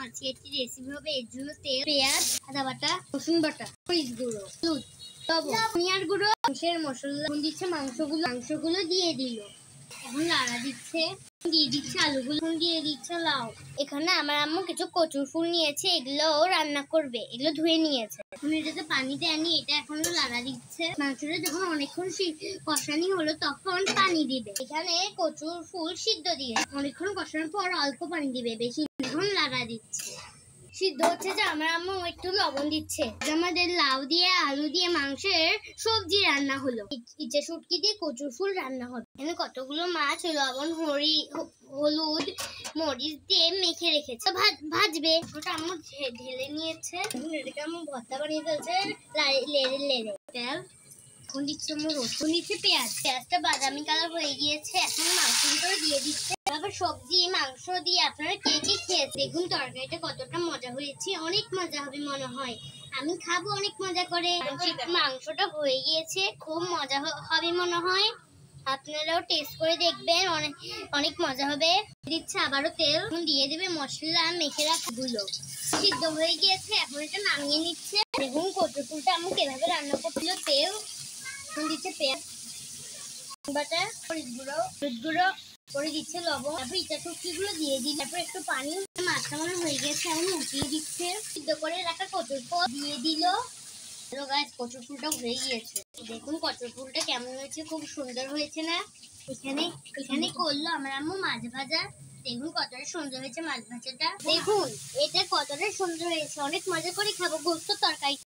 আজকে একটি রেসিপি হবে। এর জন্য তেল, পেঁয়াজ, আদা বাটা, রসুন বাটা, মরিচ গুঁড়ো, হলুদ, লবণ, ধনিয়ার গুঁড়ো, মাংসের মশলা দিচ্ছে। মাংসগুলো দিয়ে দিল। এখন নাড়া দিচ্ছে, দিয়ে দিচ্ছে আলুগুলো, দিয়ে দিচ্ছে লাউ। এখানে আমার আম্মু কিছু কচুর ফুল নিয়েছে, এগুলো রান্না করবে, এগুলো ধুয়ে নিয়েছে। এখন এটাতে পানি দেয়নি, এটা এখনো নাড়া দিচ্ছে। মাংসটা যখন অনেকক্ষণ কষানি হলো তখন পানি দিবে। এখানে কচুর ফুল সিদ্ধ দিয়ে অনেকক্ষণ কষানোর পর অল্প পানি দিবে, বেশি। এখন নাড়া দিচ্ছে, সিদ্ধ হচ্ছে যে আমার আম্মু একটু লবণ দিচ্ছে। আমাদের লাউ দিয়ে আলু দিয়ে মাংসের সবজি রান্না হলো। ইচা শুটকি দিয়ে কচুর ফুল রান্না হবে। এখানে কতগুলো মাছ লবণ হলুদ মরিচ দিয়ে মেখে রেখেছে, ভাজবে। ওটা আম্মু ঢেলে নিয়েছে। এটাকে আম্মু ভর্তা বানিয়ে ফেলছে লেড়ে তেল। এখন দিচ্ছে আম্মু রসুন, দিচ্ছে পেঁয়াজটা বাদামি কালার হয়ে গিয়েছে। এখন মাংসগুলো দিয়ে দিচ্ছে। আবার সবজি মাংস দিয়ে আপনারা কে কে খেয়েছে দেখুন তরকারিটা কতটা মজা হয়েছে। অনেক মজা হবে মনে হয়, আমি খাবো অনেক মজা করে। মাংসটা হয়ে গিয়েছে, খুব মজা হবে মনে হয়। আপনারাও টেস্ট করে দেখবেন, অনেক মজা হবে। দিচ্ছে আবারও তেল, দিয়ে দেবে মশলা মেখে রাখা গুলো। সিদ্ধ হয়ে গিয়েছে, এখন এটা নামিয়ে নিচ্ছে। দেখুন কচুর ফুলটা আমি কিভাবে রান্না করছিল। তেল, দিচ্ছে পেঁয়াজ বাটা, মরিচ গুঁড়ো করে দিচ্ছে, লবণ, তারপর ইটা শুটকি গুলো দিয়ে দিই, তারপর একটু পানি। মাছটা মনে হয়ে গেছে, এখন উঠিয়ে দিচ্ছে। সিদ্ধ করে রাখা কচুর ফুল দিয়ে দিল। কচুর ফুলটা হয়ে গিয়েছে। দেখুন কচুর ফুলটা কেমন হয়েছে, খুব সুন্দর হয়েছে না? এখানে করলো আমার আম্মু মাছ ভাজা। দেখুন কতটা সুন্দর হয়েছে মাছ ভাজাটা। দেখুন এটা কতটা সুন্দর হয়েছে, অনেক মজা করে খাবো। গোস্ত তরকারি।